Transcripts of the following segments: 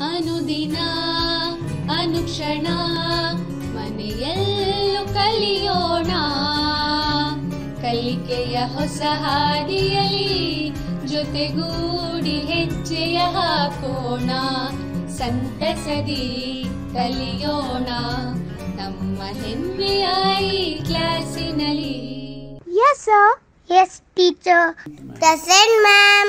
ಅನುದಿನ ಅನುಕ್ಷಣ ಮನೆಯಲ್ಲೂ ಕಲಿಯೋಣ, ಕಲಿಕೆಯ ಹೊಸ ಹಾದಿಯಲ್ಲಿ ಜೊತೆಗೂಡಿ ಹೆಜ್ಜೆಯ ಹಾಕೋಣ, ಸಂತಸದಿ ಕಲಿಯೋಣ ನಮ್ಮ ಹೆಮ್ಮೆಯ ಈ ಕ್ಲಾಸಿನಲ್ಲಿ. Yes sir. Yes teacher. Present ma'am.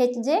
H.J.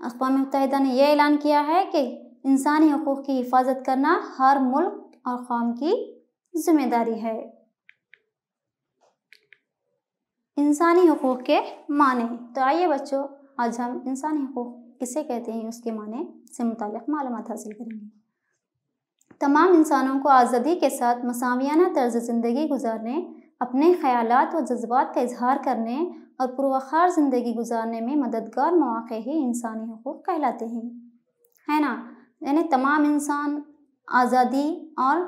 اقوام متحدہ نے یہ اعلان کیا ہے کہ انسانی حقوق کی حفاظت کرنا ہر ملک اور قوم کی ذمہ داری ہے۔ انسانی حقوق کے معنی۔ تو آئیے بچوں، آج ہم انسانی حقوق کسے کہتے ہیں اس کے معنی سے متعلق معلومات حاصل کریں گے۔ تمام انسانوں کو آزادی کے ساتھ مساویانہ طرز زندگی گزارنے، اپنے خیالات و جذبات کا اظہار کرنے اور پروخار زندگی گزارنے میں مددگار مواقع ہی انسانی حقوق کہلاتے ہیں، ہے نا؟ یعنی تمام انسان آزادی اور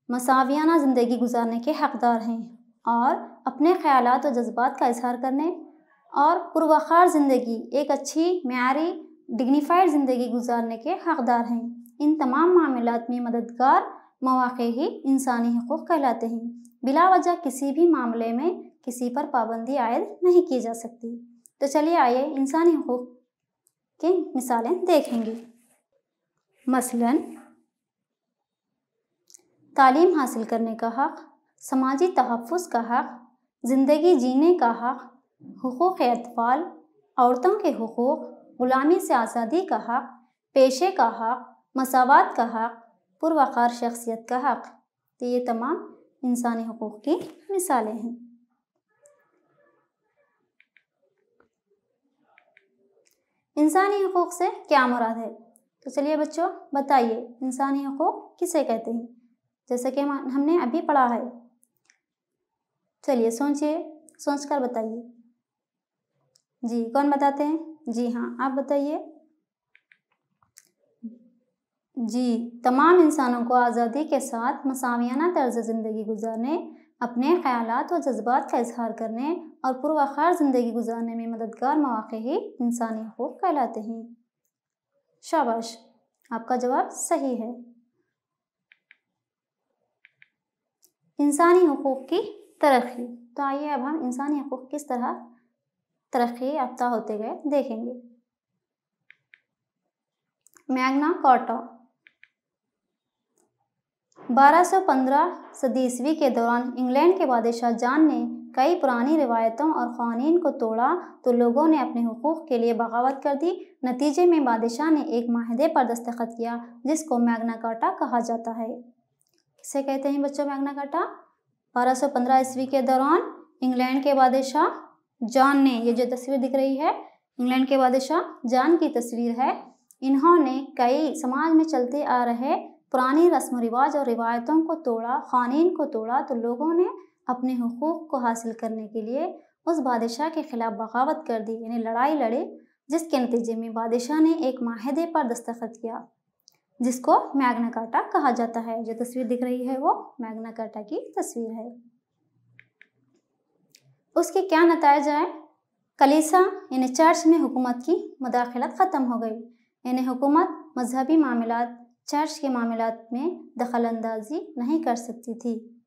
مساویانہ زندگی گزارنے کے حقدار ہیں اور اپنے خیالات و جذبات کا اظہار کرنے اور پروخار زندگی، ایک اچھی معیاری ڈگنیفائڈ زندگی گزارنے کے حقدار ہیں۔ ان تمام معاملات میں مددگار مواقع ہی انسانی حقوق کہلاتے ہیں۔ بلا وجہ کسی بھی معاملے میں کسی پر پابندی عائد نہیں کی جا سکتی۔ تو چلیے آئیے انسانی حقوق کی مثالیں دیکھیں گے۔ مثلاً تعلیم حاصل کرنے کا حق، سماجی تحفظ کا حق، زندگی جینے کا حق، حقوق اطفال، عورتوں کے حقوق، غلامی سے آزادی کا حق، پیشے کا حق، مساوات کا حق، پروقار شخصیت کا حق۔ تو یہ تمام انسانی حقوق کی مثالیں ہیں۔ انسانی حقوق سے کیا مراد ہے؟ تو چلیے بچوں بتائیے، انسانی حقوق کسے کہتے ہیں؟ جیسا کہ ہم نے ابھی پڑھا ہے، چلیے سوچ کر بتائیے۔ جی کون بتاتے ہیں؟ جی ہاں آپ بتائیے۔ جی، تمام انسانوں کو آزادی کے ساتھ مساویانہ طرز زندگی گزارنے، اپنے خیالات و جذبات کا اظہار کرنے اور پروخار زندگی گزارنے میں مددگار مواقع ہی انسانی حقوق کہلاتے ہیں۔ شاباش، آپ کا جواب صحیح ہے۔ انسانی حقوق کی ترقی۔ تو آئیے اب ہم انسانی حقوق کس طرح ترقی یافتہ ہوتے گئے دیکھیں گے۔ میگنا کارٹا 1215 صدی عیسوی کے دوران انگلینڈ کے بادشاہ جان نے کئی پرانی روایتوں اور قوانین کو توڑا تو لوگوں نے اپنے حقوق کے لیے بغاوت کر دی۔ نتیجے میں بادشاہ نے ایک معاہدے پر دستخط کیا جس کو میگنا کارٹا کہا جاتا ہے۔ اسے کہتے ہیں بچوں میگنا کارٹا۔ 1215 عیسوی کے دوران انگلینڈ کے بادشاہ جان نے، یہ جو تصویر دکھ رہی ہے انگلینڈ کے بادشاہ جان کی تصویر ہے، انہوں نے کئی سماج میں چلتے آ رہے پرانی رسم و رواج اور روایتوں کو توڑا، قوانین کو توڑا تو لوگوں نے اپنے حقوق کو حاصل کرنے کے لیے اس بادشاہ کے خلاف بغاوت کر دی، یعنی لڑائی لڑی، جس کے نتیجے میں بادشاہ نے ایک معاہدے پر دستخط کیا جس کو میگنا کارٹا کہا جاتا ہے۔ جو تصویر دکھ رہی ہے وہ میگنا کارٹا کی تصویر ہے۔ اس کے کیا نتائج آئے؟ کلیسا یعنی چرچ میں حکومت کی مداخلت ختم ہو گئی، یعنی حکومت مذہبی معاملات، چرچ کے معاملات میں دخل اندازی نہیں کر سکتی تھی۔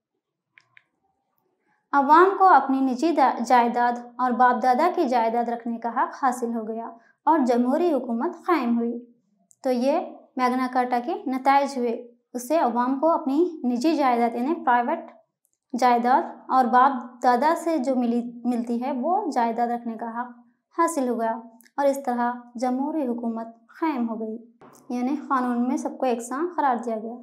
عوام کو اپنی نجی جائیداد اور باپ دادا کی جائیداد رکھنے کا حق حاصل ہو گیا اور جمہوری حکومت قائم ہوئی۔ تو یہ میگنا کارٹا کے نتائج ہوئے۔ اس سے عوام کو اپنی نجی جائیداد یعنی پرائیویٹ جائیداد اور باپ دادا سے جو ملتی ہے وہ جائیداد رکھنے کا حق حاصل ہو گیا اور اس طرح جمہوری حکومت قائم ہو گئی، یعنی قانون میں سب کو یکساں قرار دیا گیا۔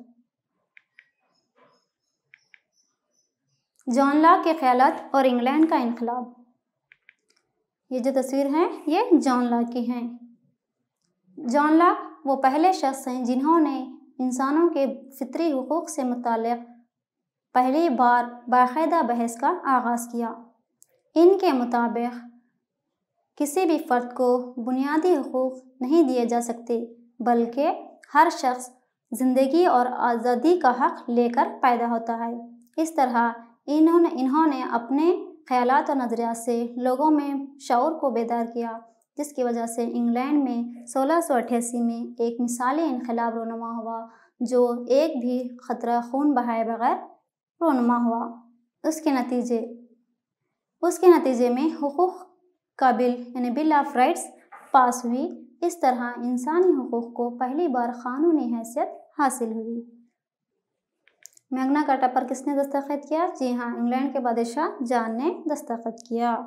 جان لاک کے خیالات اور انگلینڈ کا انقلاب۔ یہ جو تصویر ہے یہ جان لاک کی ہیں۔ جان لاک وہ پہلے شخص ہیں جنہوں نے انسانوں کے فطری حقوق سے متعلق پہلی بار باقاعدہ بحث کا آغاز کیا۔ ان کے مطابق کسی بھی فرد کو بنیادی حقوق نہیں دیے جا سکتے بلکہ ہر شخص زندگی اور آزادی کا حق لے کر پیدا ہوتا ہے۔ اس طرح انہوں نے اپنے خیالات اور نظریات سے لوگوں میں شعور کو بیدار کیا، جس کی وجہ سے انگلینڈ میں 1688 میں ایک مثالی انقلاب رونما ہوا جو ایک بھی قطرہ خون بہائے بغیر رونما ہوا۔ اس کے نتیجے میں حقوق کا بل یعنی بل آف رائٹس پاس ہوئی۔ اس طرح انسانی حقوق کو پہلی بار قانونی حیثیت حاصل ہوئی۔ میگنا کارٹا پر کس نے دستخط کیا؟ جی ہاں، انگلینڈ کے بادشاہ جان نے دستخط کیا۔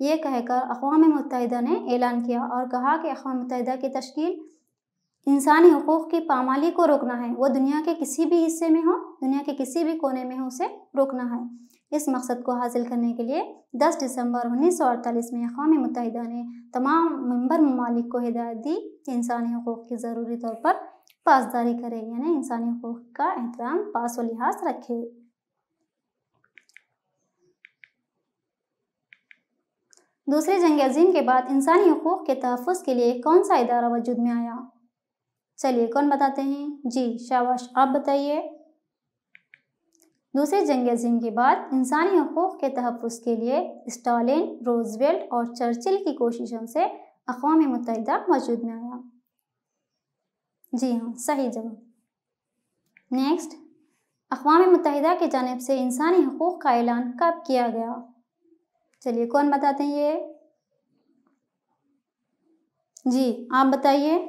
یہ کہہ کر اقوام متحدہ نے اعلان کیا اور کہا کہ اقوام متحدہ کی تشکیل انسانی حقوق کی پامالی کو روکنا ہے، وہ دنیا کے کسی بھی حصے میں ہو، دنیا کے کسی بھی کونے میں ہو، اسے روکنا ہے۔ اس مقصد کو حاصل کرنے کے لیے 10 دسمبر 1948 میں اقوام متحدہ نے تمام ممبر ممالک کو ہدایت دی کہ انسانی حقوق کی ضروری طور پر پاسداری کرے، یعنی انسانی حقوق کا احترام، پاس و لحاظ رکھے۔ دوسری جنگ عظیم کے بعد انسانی حقوق کے تحفظ کے لیے کون سا ادارہ وجود میں آیا؟ چلیے کون بتاتے ہیں؟ جی شاباش، آپ بتائیے۔ دوسری جنگ عظیم کے بعد انسانی حقوق کے تحفظ کے لیے اسٹالن، روزویلٹ اور چرچل کی کوششوں سے اقوام متحدہ وجود میں آیا۔ جی ہاں، صحیح جواب۔ نیکسٹ، اقوام متحدہ کی جانب سے انسانی حقوق کا اعلان کب کیا گیا؟ چلیے کون بتاتے ہیں یہ؟ جی آپ بتائیے۔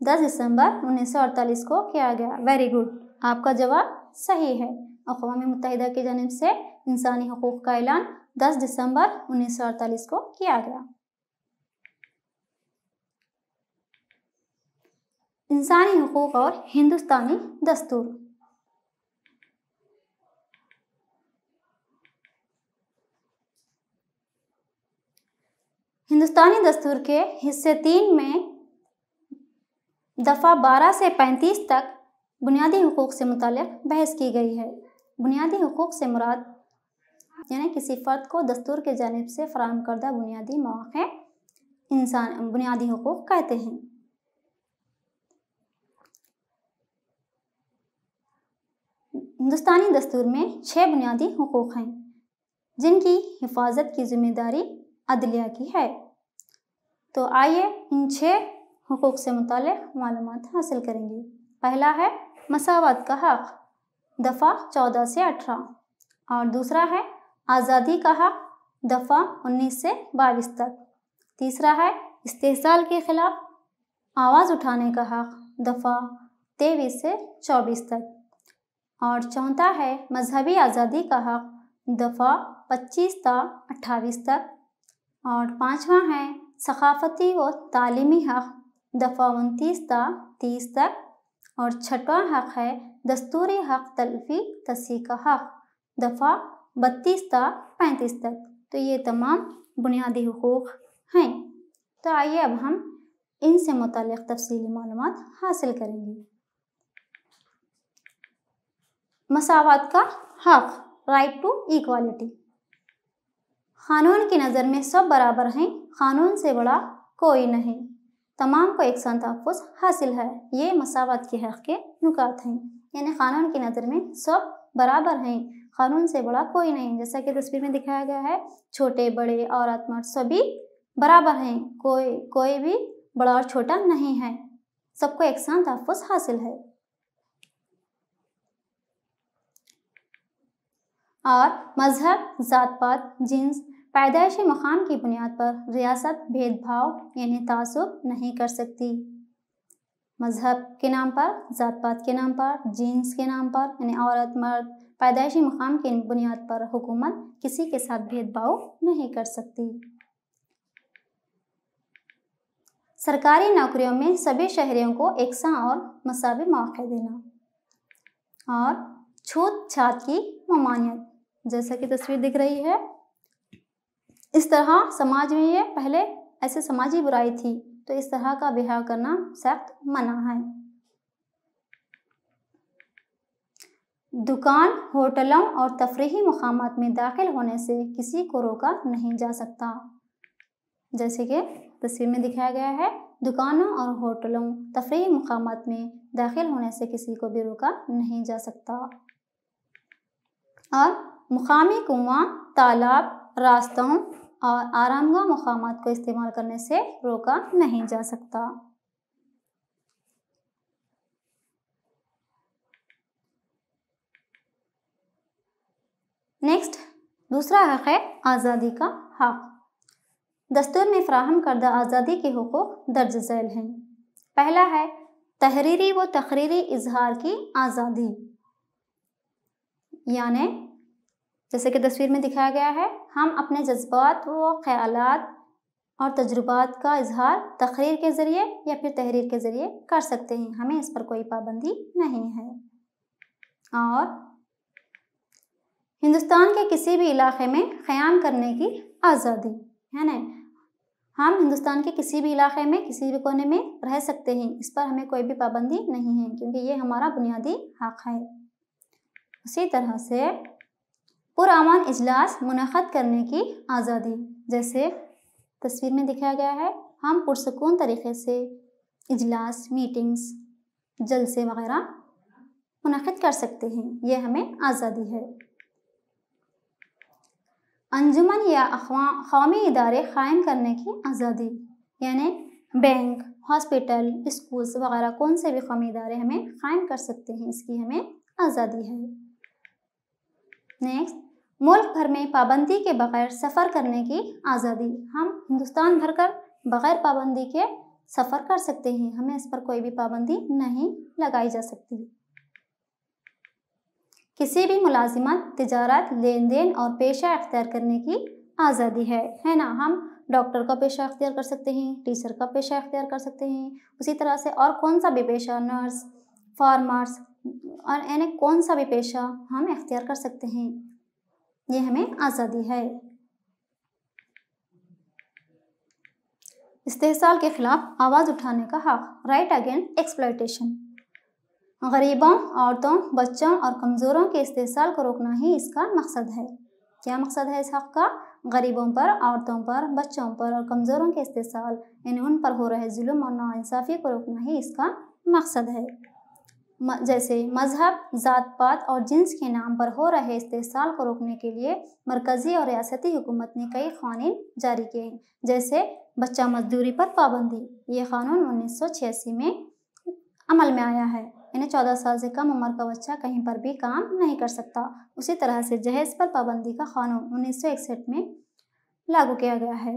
10 دسمبر 1948 کو کیا گیا۔ ویری گڈ، آپ کا جواب صحیح ہے۔ اقوام متحدہ کی جانب سے انسانی حقوق کا اعلان 10 دسمبر 1948 کو کیا گیا۔ انسانی حقوق اور ہندوستانی دستور۔ ہندوستانی دستور کے حصے 3 میں دفعہ 12 سے 35 تک بنیادی حقوق سے متعلق بحث کی گئی ہے۔ بنیادی حقوق سے مراد یعنی کسی فرد کو دستور کی جانب سے فراہم کردہ بنیادی مواقع بنیادی حقوق کہتے ہیں۔ ہندوستانی دستور میں 6 بنیادی حقوق ہیں جن کی حفاظت کی ذمہ داری عدلیہ کی ہے۔ تو آئیے ان 6 حقوق سے متعلق معلومات حاصل کریں گے۔ پہلا ہے مساوات کا حق، دفعہ 14 سے 18، اور دوسرا ہے آزادی کا حق، دفعہ 19 سے 22 تک۔ تیسرا ہے استحصال کے خلاف آواز اٹھانے کا حق، دفعہ 23 سے 24 تک، اور چوتھا ہے مذہبی آزادی کا حق، دفعہ 25 تا 28 تک، اور پانچواں ہے ثقافتی و تعلیمی حق، دفعہ 29 تا 30 تک، اور چھٹواں حق ہے دستوری حق تلفی تصحیح کا حق، دفعہ 32 تا 35 تک۔ تو یہ تمام بنیادی حقوق ہیں۔ تو آئیے اب ہم ان سے متعلق تفصیلی معلومات حاصل کریں گے۔ مساوات کا حق، رائٹ ٹو ایکوالٹی۔ قانون کی نظر میں سب برابر ہیں، قانون سے بڑا کوئی نہیں، تمام کو یکساں تحفظ حاصل ہے۔ یہ مساوات کے حق کے نکات ہیں، یعنی قانون کی نظر میں سب برابر ہیں، قانون سے بڑا کوئی نہیں۔ جیسا کہ تصویر میں دکھایا گیا ہے، چھوٹے بڑے عورت مرد سبھی برابر ہیں، کوئی بھی بڑا اور چھوٹا نہیں ہے، سب کو یکساں تحفظ حاصل ہے۔ اور مذہب، ذات پات، جنس، پیدائشی مقام کی بنیاد پر ریاست بھید بھاؤ یعنی تعصب نہیں کر سکتی۔ مذہب کے نام پر، ذات پات کے نام پر، جنس کے نام پر یعنی عورت مرد، پیدائشی مقام کی بنیاد پر حکومت کسی کے ساتھ بھید بھاؤ نہیں کر سکتی۔ سرکاری نوکریوں میں سبھی شہریوں کو یکساں اور مساوی مواقع دینا، اور چھوت چھات کی ممانعت، جیسا کہ تصویر دکھ رہی ہے۔ اس طرح سماج میں یہ پہلے ایسے سماجی برائی تھی، تو اس طرح کا بہیو کرنا سخت منع ہے۔ دکان، ہوٹلوں اور تفریحی مقامات میں داخل ہونے سے کسی کو روکا نہیں جا سکتا، جیسے کہ تصویر میں دکھایا گیا ہے۔ دکانوں اور ہوٹلوں، تفریحی مقامات میں داخل ہونے سے کسی کو بھی روکا نہیں جا سکتا، اور مقامی کنواں، تالاب، راستوں اور آرامگاہ مقامات کو استعمال کرنے سے روکا نہیں جا سکتا۔ نیکسٹ، دوسرا حق ہے آزادی کا حق۔ دستور میں فراہم کردہ آزادی کے حقوق درج ذیل ہیں۔ پہلا ہے تحریری و تقریری اظہار کی آزادی، یعنی جیسے کہ تصویر میں دکھایا گیا ہے، ہم اپنے جذبات و خیالات اور تجربات کا اظہار تقریر کے ذریعے یا پھر تحریر کے ذریعے کر سکتے ہیں، ہمیں اس پر کوئی پابندی نہیں ہے۔ اور ہندوستان کے کسی بھی علاقے میں قیام کرنے کی آزادی ہے نا، ہم ہندوستان کے کسی بھی علاقے میں کسی بھی کونے میں رہ سکتے ہیں، اس پر ہمیں کوئی بھی پابندی نہیں ہے کیونکہ یہ ہمارا بنیادی حق ہے۔ اسی طرح سے پرامن اجلاس منعقد کرنے کی آزادی، جیسے تصویر میں دکھایا گیا ہے، ہم پرسکون طریقے سے اجلاس، میٹنگز، جلسے وغیرہ منعقد کر سکتے ہیں، یہ ہمیں آزادی ہے۔ انجمن یا قومی ادارے قائم کرنے کی آزادی، یعنی بینک، ہاسپٹل، اسکولز وغیرہ کون سے بھی قومی ادارے ہمیں قائم کر سکتے ہیں، اس کی ہمیں آزادی ہے۔ نیکسٹ، ملک بھر میں پابندی کے بغیر سفر کرنے کی آزادی، ہم ہندوستان بھر کر بغیر پابندی کے سفر کر سکتے ہیں، ہمیں اس پر کوئی بھی پابندی نہیں لگائی جا سکتی۔ کسی بھی ملازمت، تجارت، لین دین اور پیشہ اختیار کرنے کی آزادی ہے نا، ہم ڈاکٹر کا پیشہ اختیار کر سکتے ہیں، ٹیچر کا پیشہ اختیار کر سکتے ہیں، اسی طرح سے اور کون سا بھی پیشہ، نرس، فارمرس اور یعنی کون سا بھی پیشہ ہم اختیار کر سکتے ہیں، یہ ہمیں آزادی ہے۔ استحصال کے خلاف آواز اٹھانے کا حق، رائٹ اگینسٹ ایکسپلائٹیشن، غریبوں، عورتوں، بچوں اور کمزوروں کے استحصال کو روکنا ہی اس کا مقصد ہے۔ کیا مقصد ہے اس حق کا؟ غریبوں پر، عورتوں پر، بچوں پر اور کمزوروں کے استحصال یعنی ان پر ہو رہے ظلم اور ناانصافی کو روکنا ہی اس کا مقصد ہے۔ جیسے مذہب، ذات پات اور جنس کے نام پر ہو رہے استحصال کو روکنے کے لیے مرکزی اور ریاستی حکومت نے کئی قوانین جاری کیے ہیں، جیسے بچہ مزدوری پر پابندی، یہ قانون 1986 میں عمل میں آیا ہے، یعنی 14 سال سے کم عمر کا بچہ کہیں پر بھی کام نہیں کر سکتا۔ اسی طرح سے جہیز پر پابندی کا قانون 1961 میں لاگو کیا گیا ہے۔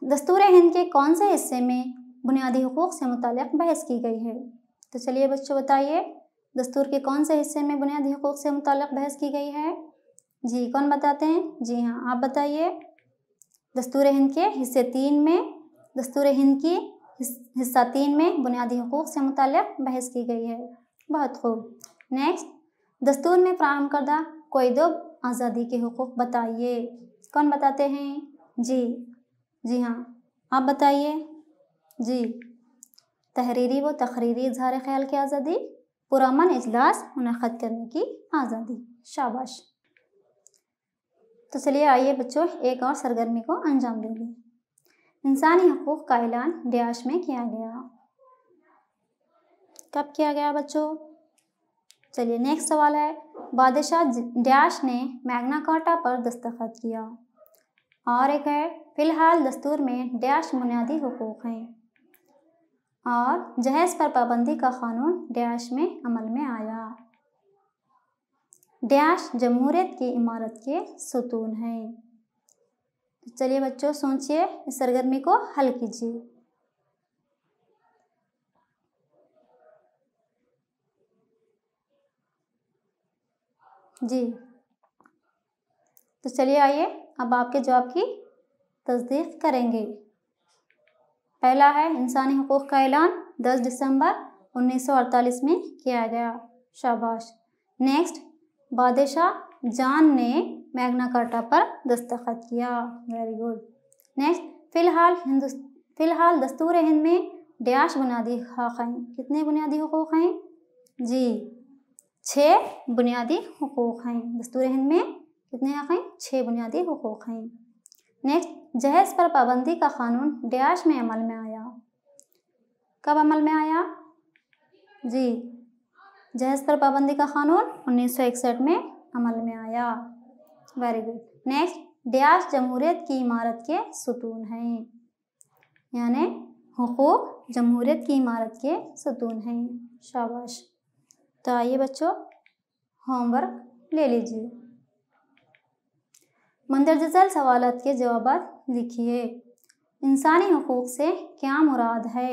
دستور ہند کے کون سے حصے میں بنیادی حقوق سے متعلق بحث کی گئی ہے؟ تو چلیے بچوں بتائیے، دستور کے کون سے حصے میں بنیادی حقوق سے متعلق بحث کی گئی ہے؟ جی کون بتاتے ہیں؟ جی ہاں آپ بتائیے۔ دستور ہند کے حصے 3 میں، دستور ہند کی حصہ 3 میں بنیادی حقوق سے متعلق بحث کی گئی ہے، بہت خوب۔ نیکسٹ، دستور میں فراہم کردہ کوئی 2 آزادی کے حقوق بتائیے، کون بتاتے ہیں؟ جی ہاں آپ بتائیے۔ جی، تحریری و تقریری اظہار خیال کی آزادی، پرامن اجلاس منعقد کرنے کی آزادی، شاباش۔ تو چلیے آئیے بچوں ایک اور سرگرمی کو انجام دیں گے۔ انسانی حقوق کا اعلان ڈیاش میں کیا گیا، کب کیا گیا بچوں؟ چلیے نیکسٹ سوال ہے، بادشاہ ڈیاش نے میگنا کارٹا پر دستخط کیا، اور ایک ہے فی الحال دستور میں ڈیاش بنیادی حقوق ہیں، اور جہیز پر پابندی کا قانون ڈیاش میں عمل میں آیا۔ ڈیاش جمہوریت کی عمارت کے ستون ہیں۔ چلیے بچوں سوچئے، اس سرگرمی کو حل کیجیے۔ جی تو چلیے آئیے اب آپ کے جواب کی تصدیق کریں گے۔ پہلا ہے انسانی حقوق کا اعلان 10 دسمبر 1948 میں کیا گیا، شاباش۔ نیکسٹ، بادشاہ جان نے میگنا کارٹا پر دستخط کیا، ویری گڈ۔ نیکسٹ، فی الحال دستور ہند میں ڈیاش بنیادی حق ہیں، کتنے بنیادی حقوق ہیں؟ جی 6 بنیادی حقوق ہیں، دستور ہند میں کتنے حق ہیں؟ 6 بنیادی حقوق ہیں۔ نیکسٹ، جہیز پر پابندی کا قانون ڈیاش میں عمل میں آیا، کب عمل میں آیا؟ جی جہیز پر پابندی کا قانون 1961 میں عمل میں آیا، ویری گڈ۔ نیکسٹ، ڈیاش جمہوریت کی عمارت کے ستون ہیں، یعنی حقوق جمہوریت کی عمارت کے ستون ہیں، شاباش۔ تو آئیے بچوں ہوم ورک لے لیجیے، مندرجہ ذیل سوالات کے جوابات لکھیے۔ انسانی حقوق سے کیا مراد ہے؟